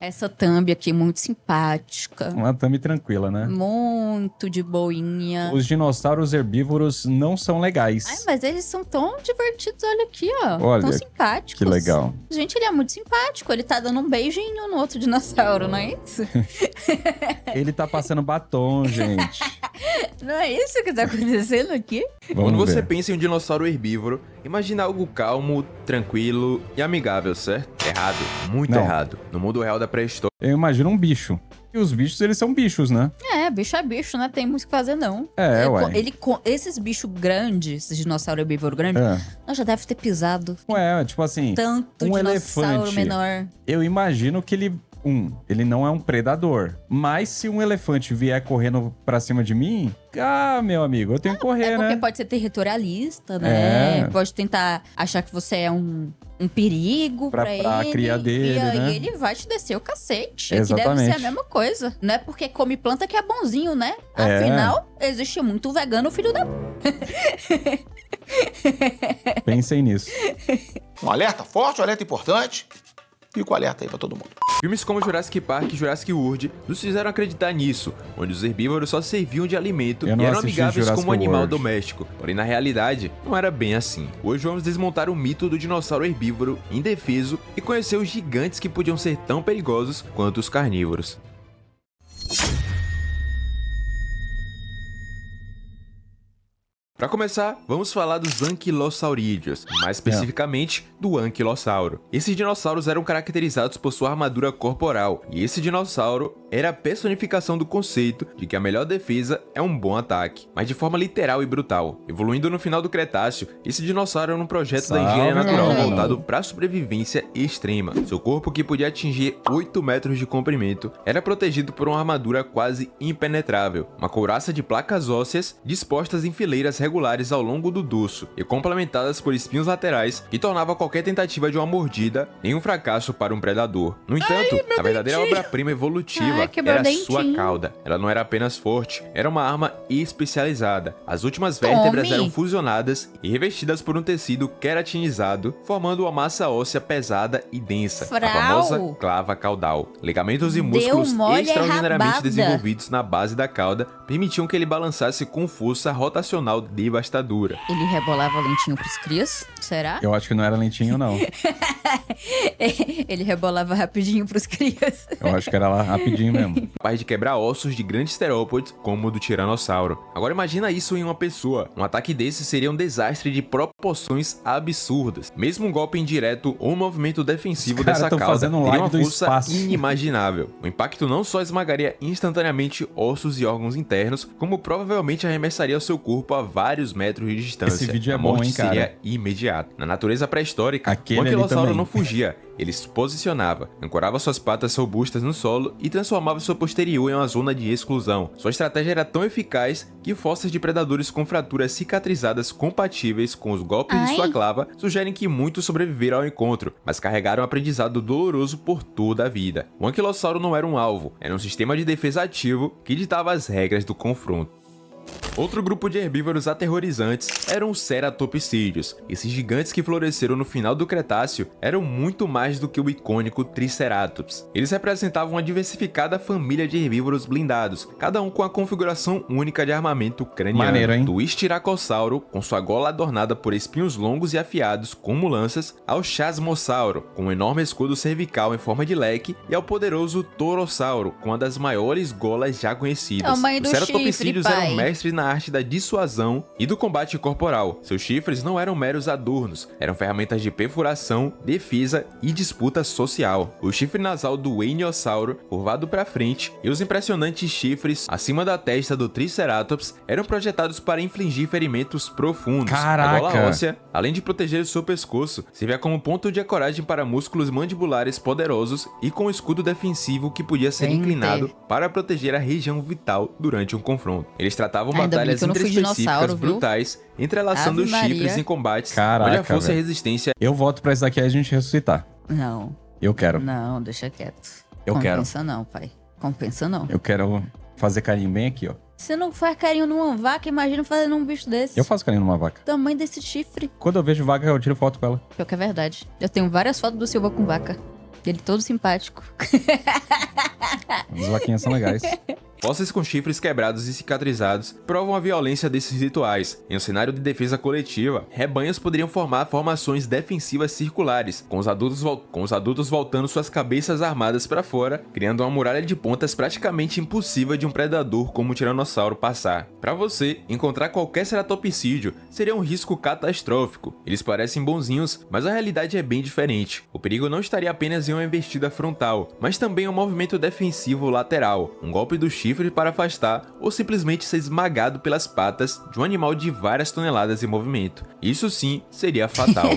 Essa thumb aqui, muito simpática. Uma thumb tranquila, né? Muito de boinha. Os dinossauros herbívoros não são legais. Ai, mas eles são tão divertidos, olha aqui, ó. Olha, tão simpáticos. Que legal. Gente, ele é muito simpático. Ele tá dando um beijinho no outro dinossauro, não é isso? Ele tá passando batom, gente. Não é isso que tá acontecendo aqui? Vamos Quando você ver. pensa em um dinossauro herbívoro, imagina algo calmo, tranquilo e amigável, certo? Errado, muito Não. errado. No mundo real da pré-história, Eu imagino um bicho. E os bichos, eles são bichos, né? Bicho é bicho, né? Tem muito o que fazer, não. Ué. Esses bichos grandes, esses dinossauro herbívoro grande, nós já deve ter pisado Ué, tipo assim, tanto um dinossauro elefante. menor. Eu imagino que ele não é um predador. Mas se um elefante vier correndo pra cima de mim, meu amigo, eu tenho que correr, Porque né? pode ser territorialista, né? É. Pode tentar achar que você é um perigo pra Pra ele. cria dele, e aí né? ele vai te descer o cacete. Que deve Exatamente. ser a mesma coisa. Não é porque come planta que é bonzinho, né? É. Afinal, existe muito vegano, filho da... Pensem nisso. Um alerta forte, um alerta importante. Fica o alerta aí pra todo mundo. filmes como Jurassic Park e Jurassic World nos fizeram acreditar nisso, onde os herbívoros só serviam de alimento Eu e não eram assisti amigáveis Jurassic como animal World. doméstico. Porém, na realidade, não era bem assim. Hoje vamos desmontar o mito do dinossauro herbívoro indefeso e conhecer os gigantes que podiam ser tão perigosos quanto os carnívoros. Para começar, vamos falar dos anquilosaurídeos, mais especificamente do anquilossauro. Esses dinossauros eram caracterizados por sua armadura corporal, e esse dinossauro era a personificação do conceito de que a melhor defesa é um bom ataque, mas de forma literal e brutal. Evoluindo no final do Cretáceo, esse dinossauro era um projeto da engenharia Salve, natural mano. voltado para a sobrevivência extrema. Seu corpo, que podia atingir 8 metros de comprimento, era protegido por uma armadura quase impenetrável, uma couraça de placas ósseas dispostas em fileiras regulares ao longo do dorso e complementadas por espinhos laterais que tornava qualquer tentativa de uma mordida em um fracasso para um predador. No entanto, a verdadeira obra-prima evolutiva quebrou era o dentinho. sua cauda. Ela não era apenas forte, era uma arma especializada. As últimas vértebras Tome. eram fusionadas e revestidas por um tecido queratinizado, formando uma massa óssea pesada e densa, Frau. a famosa clava caudal. Ligamentos e Deu músculos mole extraordinariamente rabada. desenvolvidos na base da cauda permitiam que ele balançasse com força rotacional devastadora. Ele rebolava lentinho pros crias? Será? Eu acho que não era lentinho, não. Ele rebolava rapidinho pros crias. Eu acho que era lá rapidinho mesmo. Capaz de quebrar ossos de grandes terópodes, como o do tiranossauro. Agora imagina isso em uma pessoa. Um ataque desse seria um desastre de proporções absurdas. Mesmo um golpe indireto ou um movimento defensivo Os caras dessa tão cauda fazendo um teria uma live do força espaço. inimaginável. O impacto não só esmagaria instantaneamente ossos e órgãos internos, como provavelmente arremessaria seu corpo a vários metros de distância. Esse vídeo é a bom, morte hein, cara? seria imediata. Na natureza pré-histórica, Aquele o ali anquilossauro também. não fugia. Ele se posicionava, ancorava suas patas robustas no solo e transformava sua posterior em uma zona de exclusão. Sua estratégia era tão eficaz que fostas de predadores com fraturas cicatrizadas compatíveis com os golpes de sua clava sugerem que muitos sobreviveram ao encontro, mas carregaram um aprendizado doloroso por toda a vida. O anquilossauro não era um alvo, era um sistema de defesa ativo que ditava as regras do confronto. Outro grupo de herbívoros aterrorizantes eram os ceratopsídeos. Esses gigantes que floresceram no final do Cretáceo eram muito mais do que o icônico Triceratops. Eles representavam uma diversificada família de herbívoros blindados, cada um com a configuração única de armamento craniano. Maneiro, hein? Do Estiracossauro, com sua gola adornada por espinhos longos e afiados como lanças, ao Chasmossauro, com um enorme escudo cervical em forma de leque, e ao poderoso Torossauro, com uma das maiores golas já conhecidas. Tamanho do Os ceratopsídeos chifre, pai. eram mestres na arte da dissuasão e do combate corporal. Seus chifres não eram meros adornos, eram ferramentas de perfuração, defesa e disputa social. O chifre nasal do Eniossauro, curvado para frente, e os impressionantes chifres acima da testa do Triceratops eram projetados para infligir ferimentos profundos. Caraca! A gola óssea, além de proteger o seu pescoço, servia como ponto de ancoragem para músculos mandibulares poderosos e com um escudo defensivo que podia ser Gente. inclinado para proteger a região vital durante um confronto. Eles tratavam Ainda bem batalhas que eu não fui interespecíficas dinossauro, viu? brutais, entrelaçando Ave os chifres Maria. em combates Caraca, onde a força e a velho. resistência Eu voto pra isso daqui a gente ressuscitar. Não, Eu quero. não, deixa quieto. Eu quero. Compensa não, pai. Compensa não. Eu quero fazer carinho bem aqui, ó. Se não faz carinho numa vaca, imagina fazendo um bicho desse. Eu faço carinho numa vaca. Tamanho desse chifre. Quando eu vejo vaca, eu tiro foto com ela. Pior que é verdade. Eu tenho várias fotos do Silva com vaca. Ele todo simpático. As vaquinhas são legais. Fósseis com chifres quebrados e cicatrizados provam a violência desses rituais. Em um cenário de defesa coletiva, rebanhos poderiam formar formações defensivas circulares, com os adultos voltando suas cabeças armadas para fora, criando uma muralha de pontas praticamente impossível de um predador como o tiranossauro passar. Para você, encontrar qualquer ceratopsídeo seria um risco catastrófico. Eles parecem bonzinhos, mas a realidade é bem diferente. O perigo não estaria apenas em uma investida frontal, mas também em um movimento defensivo lateral, um golpe do chifre para afastar ou simplesmente ser esmagado pelas patas de um animal de várias toneladas em movimento. Isso sim seria fatal.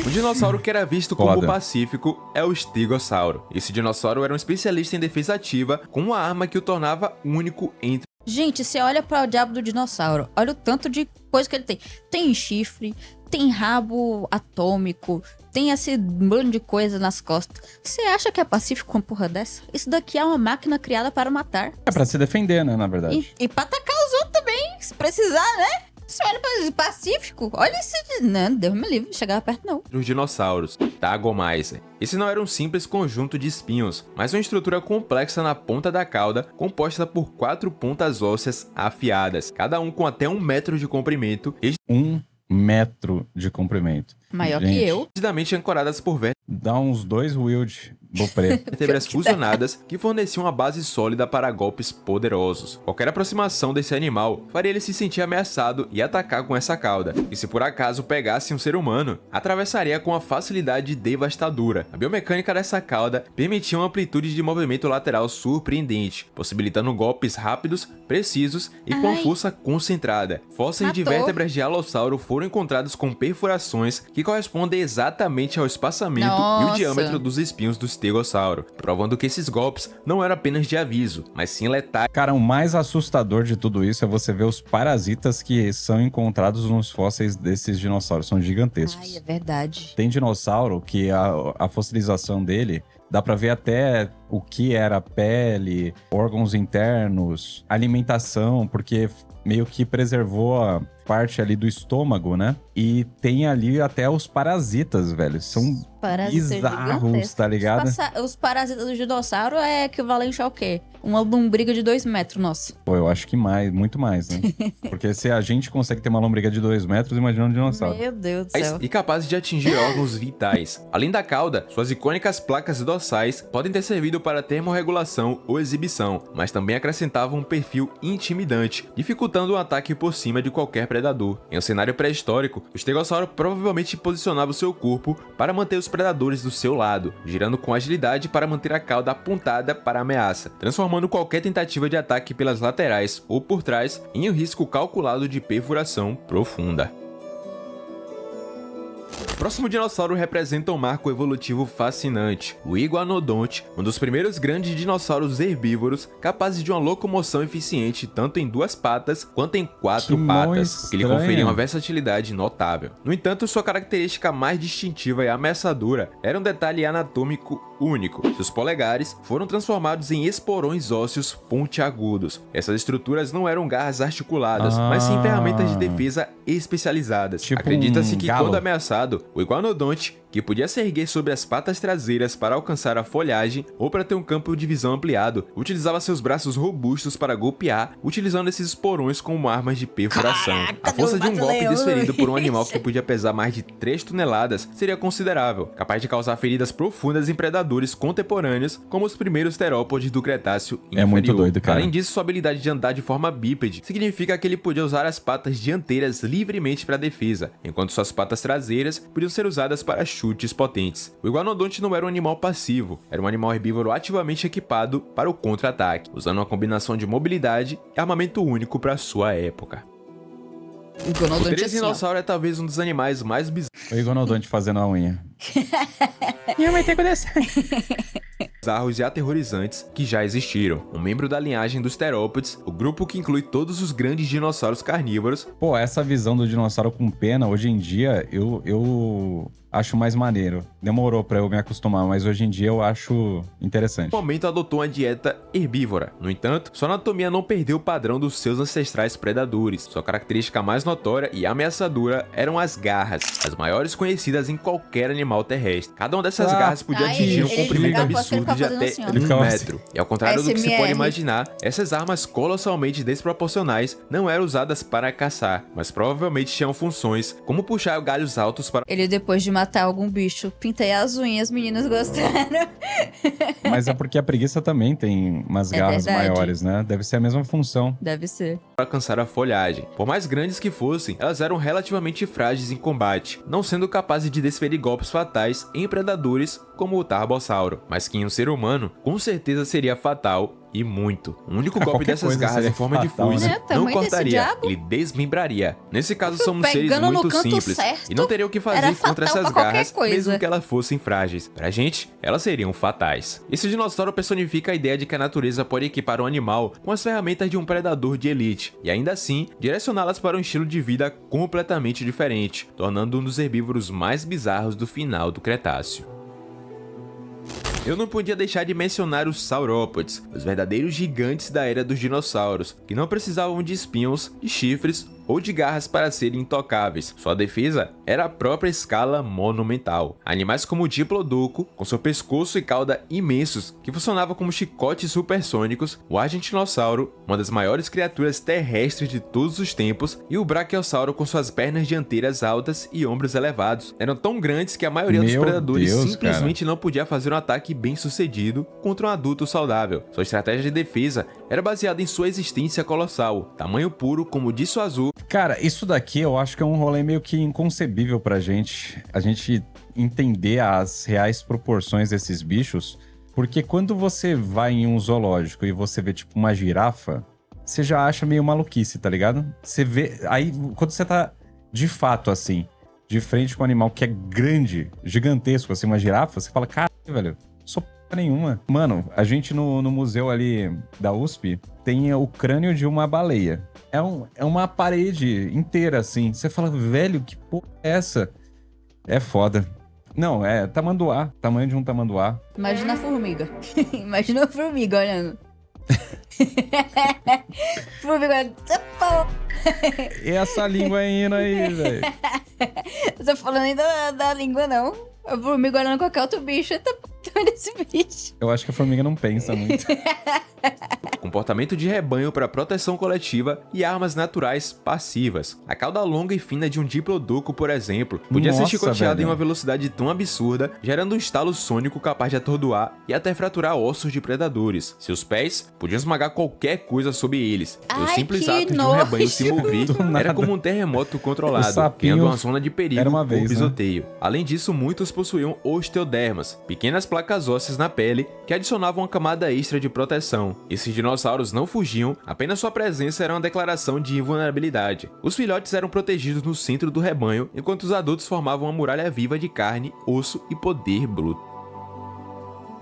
O dinossauro que era visto como pacífico é o Stegossauro. Esse dinossauro era um especialista em defesa ativa com uma arma que o tornava único entre... Gente, você olha para o diabo do dinossauro, olha o tanto de coisa que ele tem. Tem chifre, tem rabo atômico, tem esse bando de coisa nas costas. Você acha que é pacífico com uma porra dessa? Isso daqui é uma máquina criada para matar. É pra se defender, né, na verdade. E pra atacar os outros também, se precisar, né? Você olha para o Pacífico, olha esse... Não, Deus me livre, chegava perto não. Os dinossauros, Tagomaiser. Esse não era um simples conjunto de espinhos, mas uma estrutura complexa na ponta da cauda, composta por 4 pontas ósseas afiadas, cada um com até 1 metro de comprimento. 1 metro de comprimento. Maior que eu. Rigidamente ancoradas por Dá uns 2 wild Beaupré. vértebras fusionadas que forneciam uma base sólida para golpes poderosos. Qualquer aproximação desse animal faria ele se sentir ameaçado e atacar com essa cauda, e se por acaso pegasse um ser humano, atravessaria com uma facilidade devastadora. A biomecânica dessa cauda permitia uma amplitude de movimento lateral surpreendente, possibilitando golpes rápidos, precisos e com força concentrada. Fósseis de vértebras de alossauro foram encontrados com perfurações que correspondem exatamente ao espaçamento e o diâmetro dos espinhos do Stegossauro, provando que esses golpes não eram apenas de aviso, mas sim letais. Cara, o mais assustador de tudo isso é você ver os parasitas que são encontrados nos fósseis desses dinossauros. São gigantescos. Ai, é verdade. Tem dinossauro que a fossilização dele dá pra ver até o que era pele, órgãos internos, alimentação, porque meio que preservou a parte ali do estômago, né? E tem ali até os parasitas, velho. São bizarros, tá ligado? Os parasitas do dinossauro é equivalente ao quê? Uma lombriga de 2 metros, nossa. Pô, eu acho que mais, muito mais, né? Porque se a gente consegue ter uma lombriga de 2 metros, imagina um dinossauro. Meu Deus do céu. E capazes de atingir órgãos vitais. Além da cauda, suas icônicas placas dorsais podem ter servido para termorregulação ou exibição, mas também acrescentavam um perfil intimidante, dificultando um ataque por cima de qualquer predador. Em um cenário pré-histórico, o Stegossauro provavelmente posicionava o seu corpo para manter os predadores do seu lado, girando com agilidade para manter a cauda apontada para a ameaça, transformando qualquer tentativa de ataque pelas laterais ou por trás em um risco calculado de perfuração profunda. O próximo dinossauro representa um marco evolutivo fascinante, o Iguanodonte, um dos primeiros grandes dinossauros herbívoros capazes de uma locomoção eficiente tanto em 2 patas quanto em 4 patas, o que lhe conferia uma versatilidade notável. No entanto, sua característica mais distintiva e ameaçadora era um detalhe anatômico único. Seus polegares foram transformados em esporões ósseos pontiagudos. Essas estruturas não eram garras articuladas, mas sim ferramentas de defesa especializadas. Tipo Acredita-se que galo. quando ameaçado, o Iguanodonte, que podia se erguer sobre as patas traseiras para alcançar a folhagem ou para ter um campo de visão ampliado, utilizava seus braços robustos para golpear, utilizando esses esporões como armas de perfuração. A força de um golpe desferido por um animal que podia pesar mais de 3 toneladas seria considerável, capaz de causar feridas profundas em predadores contemporâneos, como os primeiros terópodes do Cretáceo inferior. É muito doido, cara. Além disso, sua habilidade de andar de forma bípede significa que ele podia usar as patas dianteiras livremente para defesa, enquanto suas patas traseiras podiam ser usadas para chutes potentes. O Iguanodonte não era um animal passivo, era um animal herbívoro ativamente equipado para o contra-ataque, usando uma combinação de mobilidade e armamento único para sua época. O Tiranossauro é talvez um dos animais mais O Iguanodonte fazendo a unha. Minha mãe tem que descer. bizarros e aterrorizantes que já existiram. Um membro da linhagem dos terópodes, o grupo que inclui todos os grandes dinossauros carnívoros. Pô, essa visão do dinossauro com pena, hoje em dia, eu acho mais maneiro. Demorou pra eu me acostumar, mas hoje em dia eu acho interessante. No momento adotou uma dieta herbívora. No entanto, sua anatomia não perdeu o padrão dos seus ancestrais predadores. Sua característica mais notória e ameaçadora eram as garras, as maiores conhecidas em qualquer animal terrestre. Cada uma dessas garras podia atingir um comprimento absurdo de até assim, ó. 1 metro. E ao contrário do que se SMR. pode imaginar, essas armas colossalmente desproporcionais não eram usadas para caçar, mas provavelmente tinham funções como puxar galhos altos para Ele, depois de matar algum bicho, pintei as unhas, meninas gostaram. Mas é porque a preguiça também tem umas É garras verdade. maiores, né? Deve ser a mesma função. Deve ser. alcançar a folhagem. Por mais grandes que fossem, elas eram relativamente frágeis em combate, não sendo capazes de desferir golpes fatais em predadores como o Tarbossauro, mas que em um ser humano, com certeza seria fatal. E muito. O único golpe Qualquer dessas coisa garras seria em forma de fatal, foice né? não Tamanho desse cortaria, diabo. ele desmembraria. Nesse caso, Fui somos seres pegando no muito canto simples certo, e não teriam o que era fazer contra fatal essas pra qualquer garras, coisa. mesmo que elas fossem frágeis. Pra gente, elas seriam fatais. Esse dinossauro personifica a ideia de que a natureza pode equipar um animal com as ferramentas de um predador de elite, e ainda assim, direcioná-las para um estilo de vida completamente diferente, tornando um dos herbívoros mais bizarros do final do Cretáceo. Eu não podia deixar de mencionar os saurópodes, os verdadeiros gigantes da era dos dinossauros, que não precisavam de espinhos, de chifres ou de garras para serem intocáveis. Sua defesa era a própria escala monumental. Animais como o Diplodocus, com seu pescoço e cauda imensos, que funcionavam como chicotes supersônicos, o Argentinossauro, uma das maiores criaturas terrestres de todos os tempos, e o Brachiosauro com suas pernas dianteiras altas e ombros elevados, eram tão grandes que a maioria dos Meu predadores Deus, simplesmente não podia fazer um ataque bem sucedido contra um adulto saudável. Sua estratégia de defesa era baseada em sua existência colossal, tamanho puro como o de sua azul. Cara, isso daqui eu acho que é um rolê meio que inconcebível pra gente. A gente entender as reais proporções desses bichos. Porque quando você vai em um zoológico e você vê, tipo, uma girafa, você já acha meio maluquice, tá ligado? Você vê... Aí, quando você tá, de fato, assim, de frente com um animal que é grande, gigantesco, assim, uma girafa, você fala, caralho, velho, sou p*** nenhuma. Mano, a gente no museu ali da USP tem o crânio de uma baleia. É uma parede inteira, assim. Você fala, velho, que porra é essa? É foda. Não, é tamanduá. Tamanho de um tamanduá. Imagina a formiga. Imagina a formiga olhando. Formiga olhando. E essa língua indo aí, velho. Não tô falando ainda da língua, não. A formiga olhando qualquer outro bicho. Eita, olha esse bicho. Eu acho que a formiga não pensa muito. Comportamento de rebanho para proteção coletiva e armas naturais passivas. A cauda longa e fina de um Diplodocus, por exemplo, podia ser Nossa, chicoteada velho. em uma velocidade tão absurda, gerando um estalo sônico capaz de atordoar e até fraturar ossos de predadores. Seus pés podiam esmagar qualquer coisa sob eles. E o Ai, simples que ato de um rebanho se nojo. mover Do nada. era como um terremoto O controlado, sapinho criando uma zona de perigo era uma por vez, né? pisoteio. Além disso, muitos possuíam osteodermas, pequenas placas ósseas na pele que adicionavam uma camada extra de proteção. Esses dinossauros não fugiam, apenas sua presença era uma declaração de invulnerabilidade. Os filhotes eram protegidos no centro do rebanho, enquanto os adultos formavam uma muralha viva de carne, osso e poder bruto.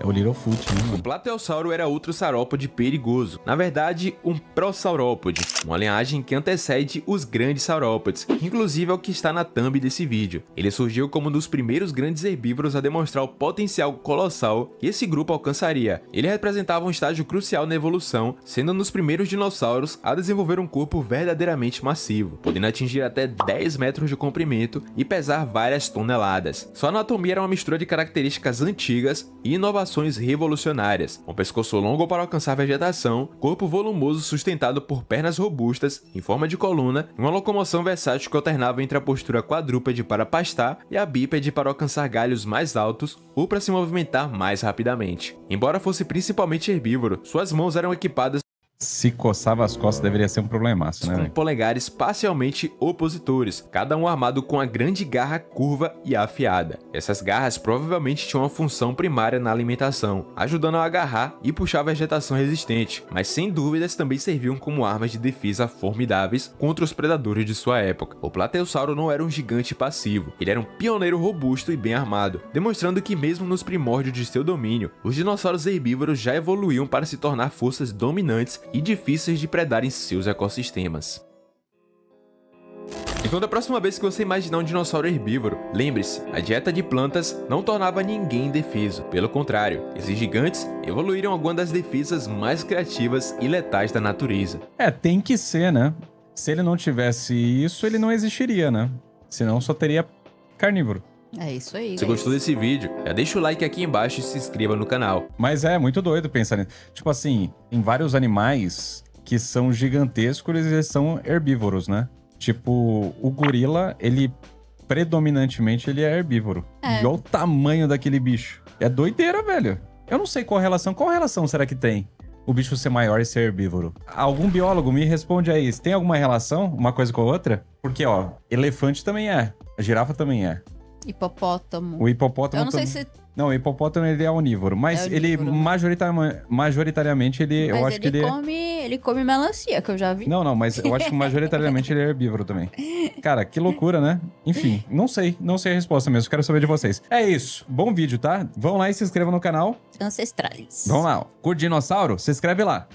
É o Littlefoot, né, O mano? Plateossauro era outro saurópode perigoso. Na verdade, um prosaurópode, uma linhagem que antecede os grandes saurópodes, que inclusive é o que está na thumb desse vídeo. Ele surgiu como um dos primeiros grandes herbívoros a demonstrar o potencial colossal que esse grupo alcançaria. Ele representava um estágio crucial na evolução, sendo um dos primeiros dinossauros a desenvolver um corpo verdadeiramente massivo, podendo atingir até 10 metros de comprimento e pesar várias toneladas. Sua anatomia era uma mistura de características antigas e inovações revolucionárias, um pescoço longo para alcançar vegetação, corpo volumoso sustentado por pernas robustas em forma de coluna e uma locomoção versátil que alternava entre a postura quadrúpede para pastar e a bípede para alcançar galhos mais altos ou para se movimentar mais rapidamente. Embora fosse principalmente herbívoro, suas mãos eram equipadas Se coçava as costas, deveria ser um problemaço, né, com velho? polegares parcialmente opositores, cada um armado com a grande garra curva e afiada. Essas garras provavelmente tinham uma função primária na alimentação, ajudando a agarrar e puxar a vegetação resistente, mas sem dúvidas também serviam como armas de defesa formidáveis contra os predadores de sua época. O Plateossauro não era um gigante passivo, ele era um pioneiro robusto e bem armado, demonstrando que mesmo nos primórdios de seu domínio, os dinossauros herbívoros já evoluíam para se tornar forças dominantes e difíceis de predar em seus ecossistemas. Então, da próxima vez que você imaginar um dinossauro herbívoro, lembre-se, a dieta de plantas não tornava ninguém indefeso. Pelo contrário, esses gigantes evoluíram algumas das defesas mais criativas e letais da natureza. Tem que ser, né? Se ele não tivesse isso, ele não existiria, né? Senão só teria carnívoro. É isso aí. Se gostou desse vídeo, já deixa o like aqui embaixo e se inscreva no canal. Mas é muito doido pensar nisso. Tipo assim, tem vários animais que são gigantescos e eles são herbívoros, né? Tipo, o gorila, ele predominantemente ele é herbívoro. É. E olha o tamanho daquele bicho. É doideira, velho. Eu não sei qual relação será que tem o bicho ser maior e ser herbívoro. Algum biólogo me responde aí, tem alguma relação uma coisa com a outra? Porque, ó, elefante também é, a girafa também é. Hipopótamo. O hipopótamo Eu não sei se... Não, o hipopótamo ele é onívoro, mas É ele onívoro. majoritariamente ele, Mas eu acho que ele ele come melancia, que eu já vi. Não, mas eu acho que majoritariamente ele é herbívoro também. Cara, que loucura, né? Enfim, não sei a resposta mesmo, quero saber de vocês. É isso, bom vídeo, tá? Vão lá e se inscrevam no canal. Ancestrales. Vamos lá, ó. Curte dinossauro? Se inscreve lá.